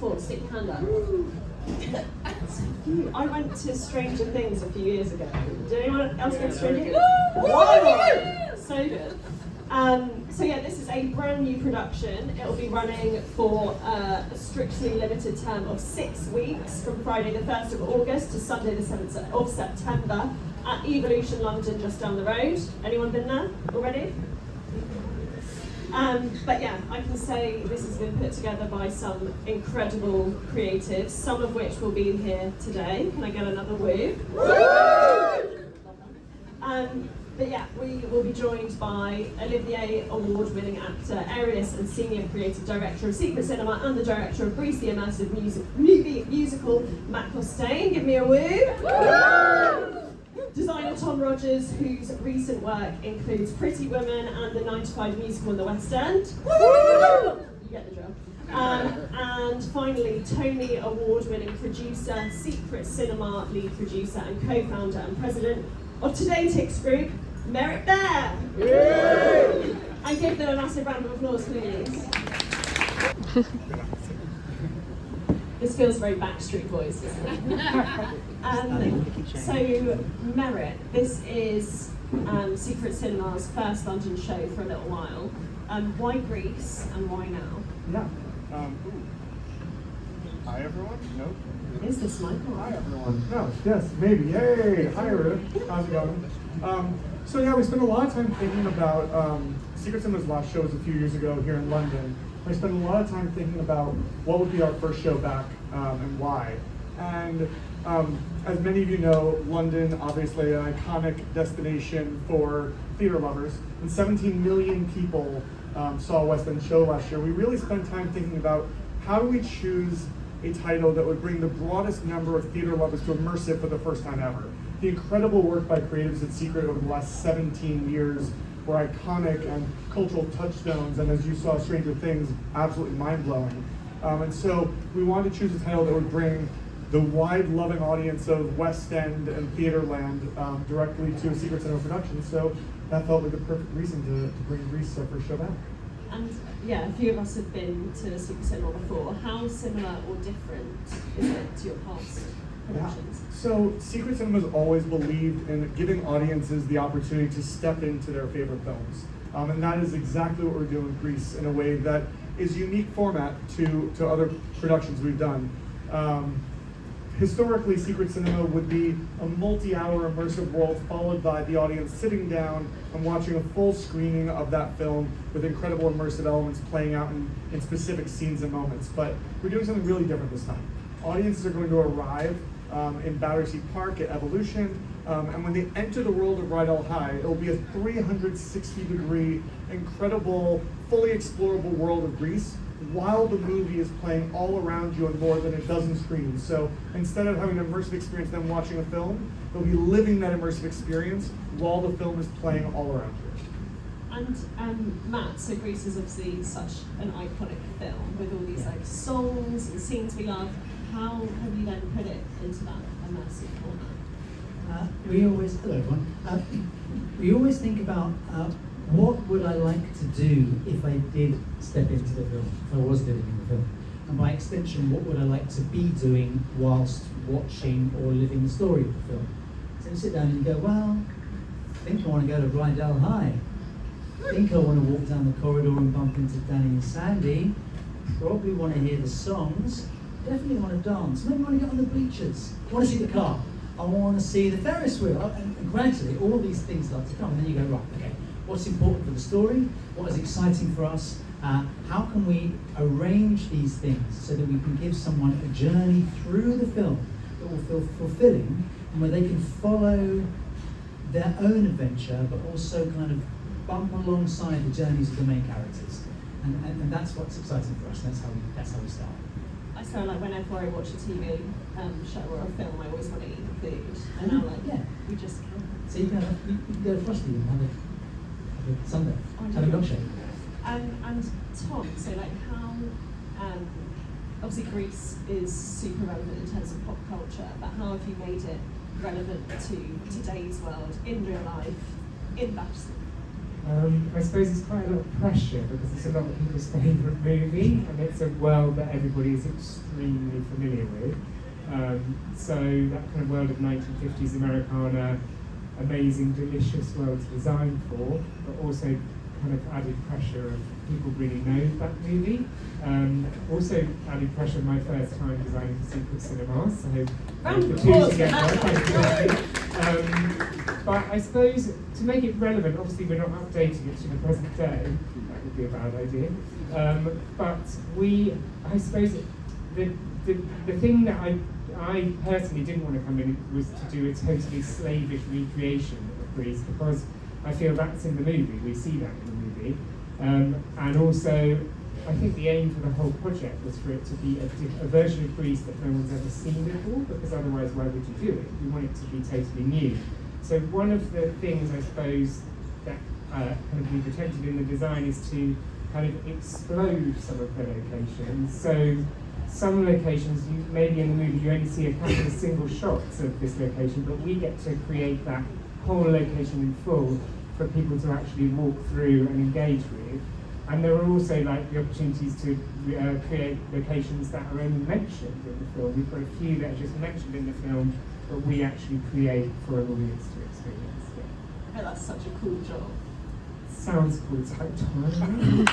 before? Stick your hand up. I went to Stranger Things a few years ago. Did anyone else go to Stranger Things? So good. So yeah, this is a brand new production. It'll be running for a strictly limited term of 6 weeks, from Friday the 1st of August to Sunday the 7th of September at Evolution London, just down the road. Anyone been there already? But yeah, I can say this has been put together by some incredible creatives, some of which will be here today. Can I get another woo? But yeah, we will be joined by Olivier Award-winning actor, Arius and Senior Creative Director of Secret Cinema and the Director of Grease, the Immersive musical, Matt Costain. Give me a woo! Designer Tom Rogers, whose recent work includes Pretty Woman and the 9 to 5 musical in the West End. You get the drill. And finally, Tony Award-winning producer, Secret Cinema lead producer and co-founder and president of Today Tix Group, Merritt Bear. Yay! And give them a massive round of applause, please. This feels very Backstreet Boys, doesn't it? So, Merritt, this is Secret Cinema's first London show for a little while. Why Greece and why now? Yeah. Hi, everyone. Nope. Is this Michael? Hi, everyone. No, yes, maybe. Yay! Hi, Ruth. How's it going? So yeah, we spent a lot of time thinking about Secret Cinema's last show was a few years ago here in London. I spent a lot of time thinking about what would be our first show back and why. And as many of you know, London, obviously an iconic destination for theater lovers, and 17 million people saw a West End show last year. We really spent time thinking about how do we choose a title that would bring the broadest number of theater lovers to Immersive for the first time ever. The incredible work by creatives at Secret over the last 17 years were iconic and cultural touchstones, and as you saw, Stranger Things, absolutely mind-blowing. And so we wanted to choose a title that would bring the wide, loving audience of West End and Theaterland directly to a Secret Cinema production. So that felt like the perfect reason to bring Grease our first show back. And yeah, a few of us have been to Secret Cinema before. How similar or different is it to your past productions? So Secret Cinema's always believed in giving audiences the opportunity to step into their favorite films. And that is exactly what we're doing with Grease in a way that is unique format to other productions we've done. Historically, Secret Cinema would be a multi-hour immersive world followed by the audience sitting down and watching a full screening of that film with incredible immersive elements playing out in specific scenes and moments. But we're doing something really different this time. Audiences are going to arrive in Battersea Park at Evolution, and when they enter the world of Rydell High, it'll be a 360-degree, incredible, fully explorable world of Grease, while the movie is playing all around you on more than a dozen screens. So instead of having an immersive experience then watching a film, they'll be living that immersive experience while the film is playing all around you. And Matt, so Grease is obviously such an iconic film with all these like songs and scenes we love. How have you then put it into that immersive format? Hello everyone. We always think about what would I like to do if I did step into the film, if I was living in the film. And by extension, what would I like to be doing whilst watching or living the story of the film? So you sit down and you go, well, I think I want to go to Rydell High. I think I want to walk down the corridor and bump into Danny and Sandy. Probably want to hear the songs. Definitely want to dance. Maybe want to get on the bleachers. I want to see the car. I want to see the Ferris wheel. And gradually, all these things start to come. And then you go, right, okay, what's important for the story? What is exciting for us? How can we arrange these things so that we can give someone a journey through the film that will feel fulfilling and where they can follow their own adventure, but also kind of bump alongside the journeys of the main characters. And that's what's exciting for us. That's how we start. I feel like whenever I watch a TV show or a film, I always want to eat the food. And now, we just can't. So you can go to Frosty and have a Sunday, have a milkshake. And Tom, so like how, obviously Grease is super relevant in terms of pop culture, but how have you made it relevant to today's world, in real life, in Battersea? I suppose it's quite a lot of pressure because it's a lot of people's favourite movie and it's a world that everybody is extremely familiar with. So that kind of world of 1950s Americana, amazing, delicious world to design for, but also kind of added pressure of people really know that movie. Also added pressure of my first time designing for Secret Cinema, so the two together. But I suppose to make it relevant, obviously we're not updating it to the present day, that would be a bad idea. But I suppose the thing that I personally didn't want to come in was to do a totally slavish recreation of Greece, because I feel that's in the movie, we see that in the movie. And also, I think the aim for the whole project was for it to be a version of Greece that no one's ever seen before, because otherwise why would you do it? You want it to be totally new. So one of the things I suppose that kind of we've attempted in the design is to kind of explode some of the locations. So some locations, maybe in the movie you only see a couple of single shots of this location, but we get to create that whole location in full for people to actually walk through and engage with. And there are also like the opportunities to create locations that are only mentioned in the film. We've got a few that are just mentioned in the film, but we actually create for an audience to experience. Oh, that's such a cool job. Sounds cool, it's like time.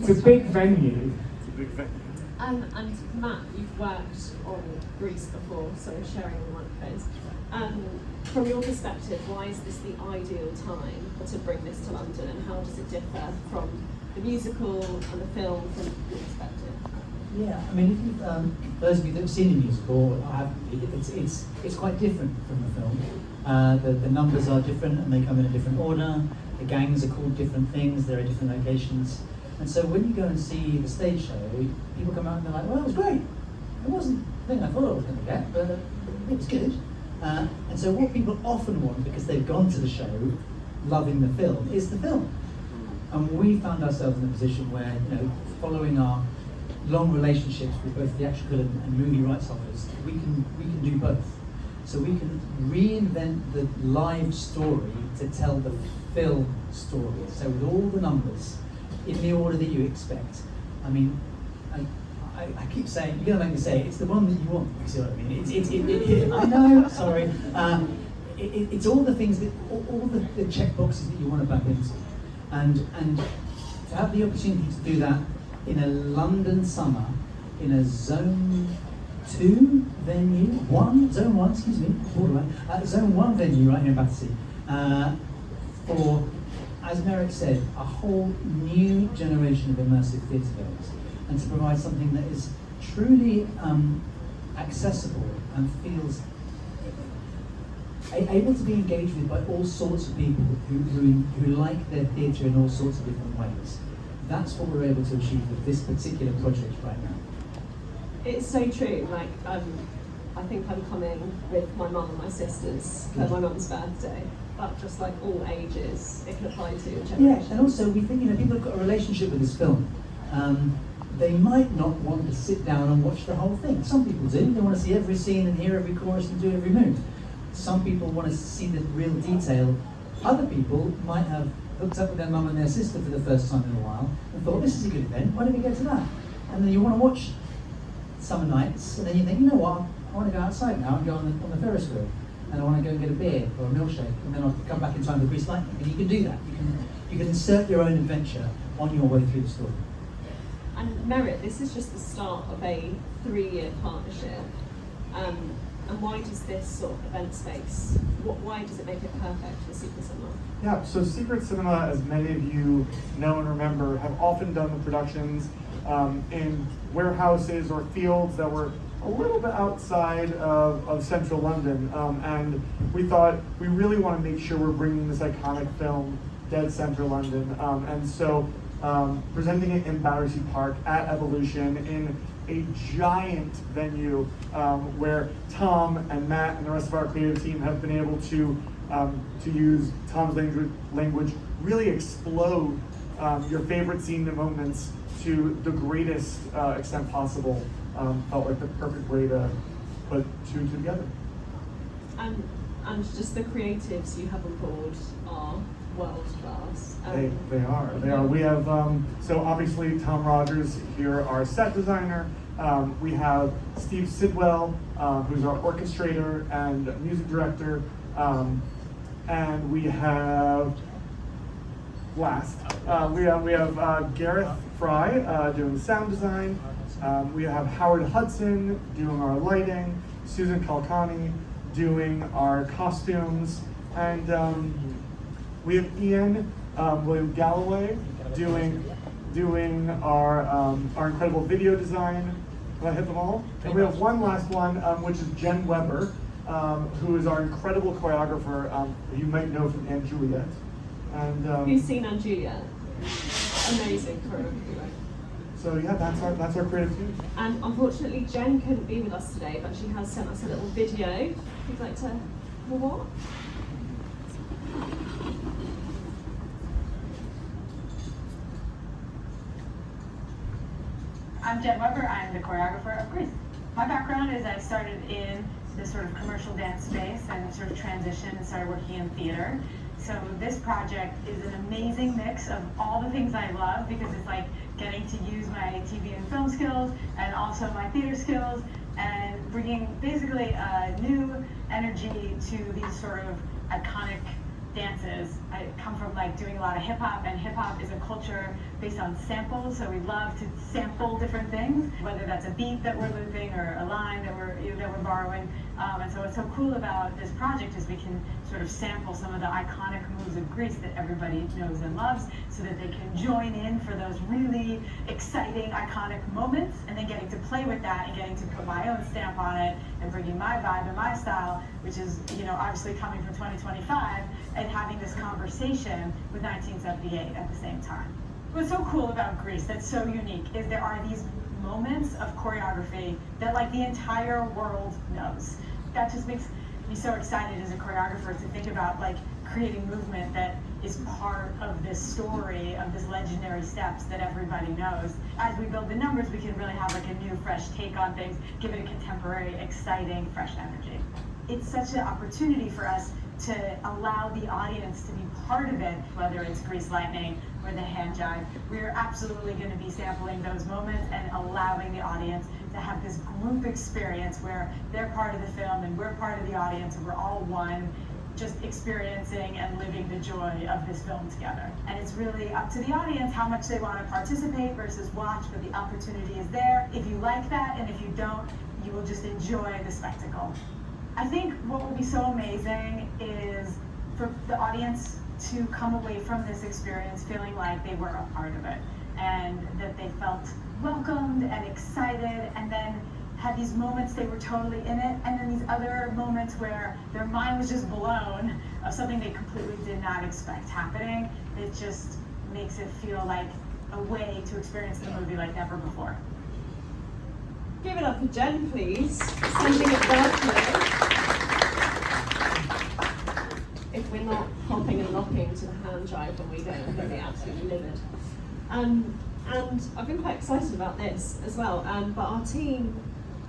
It's a big venue. It's a big venue. And Matt, you've worked on Greece before, so sharing on microphones. From your perspective, why is this the ideal time to bring this to London, and how does it differ from the musical and the film from your perspective? Yeah, I mean, if you've, those of you that have seen the musical, it's quite different from the film. The numbers are different and they come in a different order. The gangs are called different things, there are different locations. And so when you go and see the stage show, people come out and they're like, well, it was great. It wasn't the thing I thought I was going to get, but it was good. And so what people often want, because they've gone to the show loving the film, is the film. And we found ourselves in a position where, following our long relationships with both theatrical and movie rights holders, we can do both. So we can reinvent the live story to tell the film story. So with all the numbers, in the order that you expect. I mean, I keep saying, you're gonna make me say it's the one that you want. You see what I mean? I know. Sorry. It's all the things that, all the check boxes that you want to back into, and to have the opportunity to do that in a London summer, in a Zone 2 venue, Zone 1, excuse me, Broadway, Zone 1 venue right here in Battersea, for, as Merrick said, a whole new generation of immersive theatre goers, and to provide something that is truly accessible and feels able to be engaged with by all sorts of people who like their theatre in all sorts of different ways. That's what we're able to achieve with this particular project right now. It's so true. Like, I think I'm coming with my mum and my sisters for my mum's birthday. But just like all ages, it can apply to generations. Yeah, and also we think people have got a relationship with this film. They might not want to sit down and watch the whole thing. Some people do. They want to see every scene and hear every chorus and do every move. Some people want to see the real detail. Other people might have hooked up with their mum and their sister for the first time in a while and thought, this is a good event, why don't we go to that? And then you want to watch Summer Nights, and then you think, you know what, I want to go outside now and go on the Ferris wheel, and I want to go and get a beer or a milkshake, and then I'll come back in time for Grease Lightning. And you can do that. You can insert your own adventure on your way through the story. And Merritt, this is just the start of a 3-year partnership. And why does this sort of event space, why does it make it perfect for Secret Cinema? Yeah, so Secret Cinema, as many of you know and remember, have often done the productions in warehouses or fields that were a little bit outside of central London. And we thought we really want to make sure we're bringing this iconic film dead center London. And so presenting it in Battersea Park at Evolution in a giant venue where Tom and Matt and the rest of our creative team have been able to use Tom's language, really explode your favorite scene and moments to the greatest extent possible. Felt like the perfect way to put two together. And and just the creatives you have on board are world class. They are. We have, so obviously Tom Rogers here, our set designer. We have Steve Sidwell, who's our orchestrator and music director. And we have, we have Gareth Fry doing sound design. We have Howard Hudson doing our lighting. Susan Kalkani doing our costumes. And we have Ian William Galloway doing our incredible video design. Did I hit them all? And we have one last one, which is Jen Weber, who is our incredible choreographer. You might know from Anne Juliet. And Who's seen Anne Juliet? Amazing choreography, right? So yeah, that's our creative team. And unfortunately, Jen couldn't be with us today, but she has sent us a little video. If you'd like to have a watch. I'm Jen Weber, I'm the choreographer of Grease. My background is I started in this sort of commercial dance space and sort of transitioned and started working in theater. So this project is an amazing mix of all the things I love, because it's like getting to use my TV and film skills and also my theater skills, and bringing basically a new energy to these sort of iconic dances. I come from like doing a lot of hip hop, and hip hop is a culture based on samples, so we love to sample different things, whether that's a beat that we're looping or a line that we're borrowing. And so what's so cool about this project is we can sort of sample some of the iconic moves of Grease that everybody knows and loves, so that they can join in for those really exciting, iconic moments, and then getting to play with that and getting to put my own stamp on it and bringing my vibe and my style, which is, you know, obviously coming from 2025, and having this conversation with 1978 at the same time. What's so cool about Grease that's so unique is there are these moments of choreography that like the entire world knows. That just makes me so excited as a choreographer to think about like creating movement that is part of this story, of this legendary steps that everybody knows. As we build the numbers, we can really have like a new, fresh take on things, give it a contemporary, exciting, fresh energy. It's such an opportunity for us to allow the audience to be part of it, whether it's Grease Lightning or the hand jive. We're absolutely going to be sampling those moments and allowing the audience to have this group experience where they're part of the film and we're part of the audience and we're all one, just experiencing and living the joy of this film together. And it's really up to the audience how much they want to participate versus watch, but the opportunity is there. If you like that, and if you don't, you will just enjoy the spectacle. I think what will be so amazing is for the audience to come away from this experience feeling like they were a part of it, and that they felt welcomed and excited, and then had these moments they were totally in it, and then these other moments where their mind was just blown of something they completely did not expect happening. It just makes it feel like a way to experience the movie like never before. Give it up for Jen, please. Sending it darkly. If we're not hopping and locking to the hand jive when we go, I'm going to be absolutely livid. And I've been quite excited about this as well. But our team,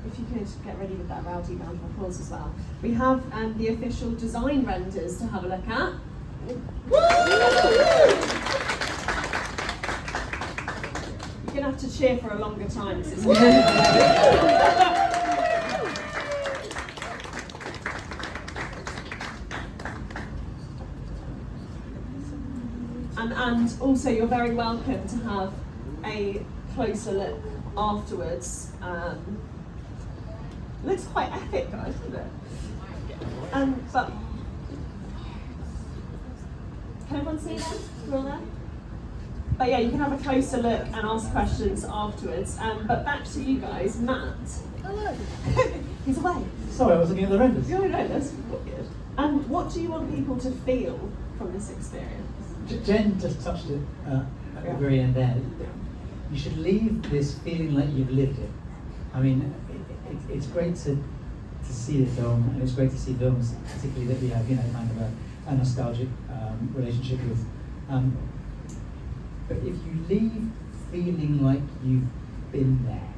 if you could get ready with that rowdy round of applause as well. We have the official design renders to have a look at. You're going to have to cheer for a longer time. And also, you're very welcome to have a closer look afterwards. It looks quite epic, guys, doesn't it? But can everyone see that? We're all there? But yeah, you can have a closer look and ask questions afterwards. But back to you guys, Matt. Hello. He's away. Sorry, I was looking at the renders. No, that's good. And what do you want people to feel from this experience? Jen just touched it at the very end there. You should leave this feeling like you've lived it. I mean, it's great to see the film, and it's great to see films, particularly that we have, kind of a nostalgic relationship with. But if you leave feeling like you've been there,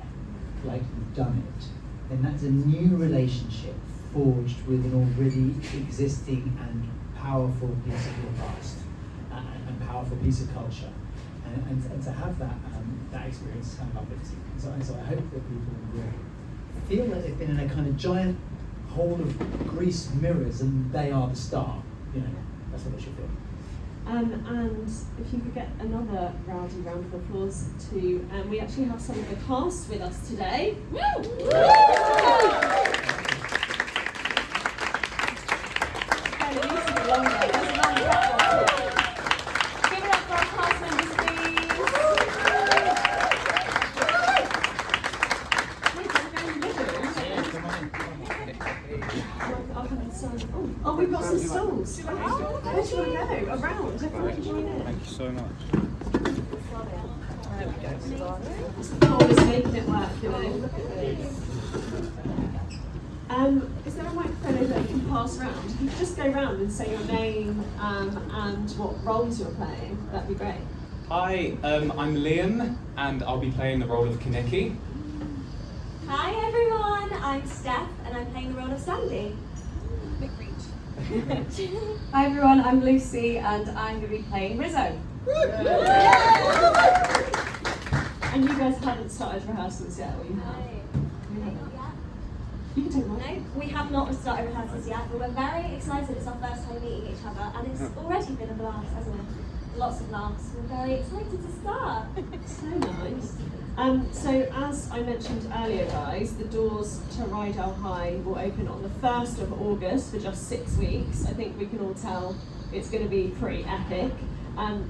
like you've done it, then that's a new relationship forged with an already existing and powerful piece of your past and powerful piece of culture. And to have that experience is kind of uplifting. And so I hope that people will feel that they've been in a kind of giant hall of grease mirrors and they are the star. You know, that's what they should feel. And if you could get another rowdy round of applause to, we actually have some of the cast with us today. Woo! Kind of used to be longer. There's a long catwalk. Give it up for our cast members, please. Oh, we've got some stalls. Where do you want to go? Around. Everyone can join in. Thank you so much. Paul is making it work, you know. Look at this. Is there a microphone over that you can pass around? If you could just go round and say your name and what roles you're playing, that'd be great. Hi, I'm Liam, and I'll be playing the role of Kaneki. Hi everyone, I'm Steph and I'm playing the role of Sandy. Big reach. Hi everyone, I'm Lucy and I'm going to be playing Rizzo. And you guys haven't started rehearsals yet, or you have? You haven't? You can take one. No, we have not started rehearsals yet, but we're very excited. It's our first time meeting each other and it's already been a blast, hasn't it? Lots of laughs. We're very excited to start. So nice. So as I mentioned earlier, guys, the doors to Rydell High will open on the 1st of August for just 6 weeks. I think we can all tell it's going to be pretty epic.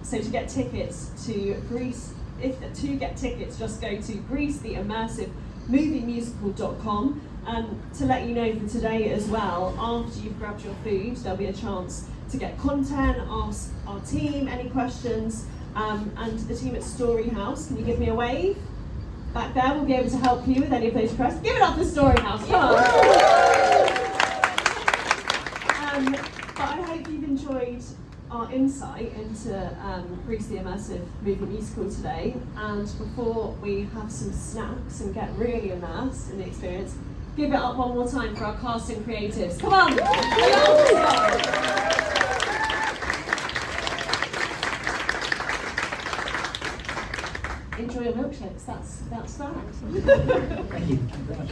So to get tickets to Greece, just go to greasetheimmersivemoviemusical.com. To let you know for today as well, after you've grabbed your food, there'll be a chance to get content, ask our team any questions, and the team at Storyhouse. Can you give me a wave? Back there, we'll be able to help you with any of those requests. Give it up for Storyhouse, come on! But I hope you've enjoyed our insight into Grease the Immersive Movie Musical today. And before we have some snacks and get really immersed in the experience, give it up one more time for our cast and creatives. Come on! Enjoy your milkshakes, that's that. Thank you very much.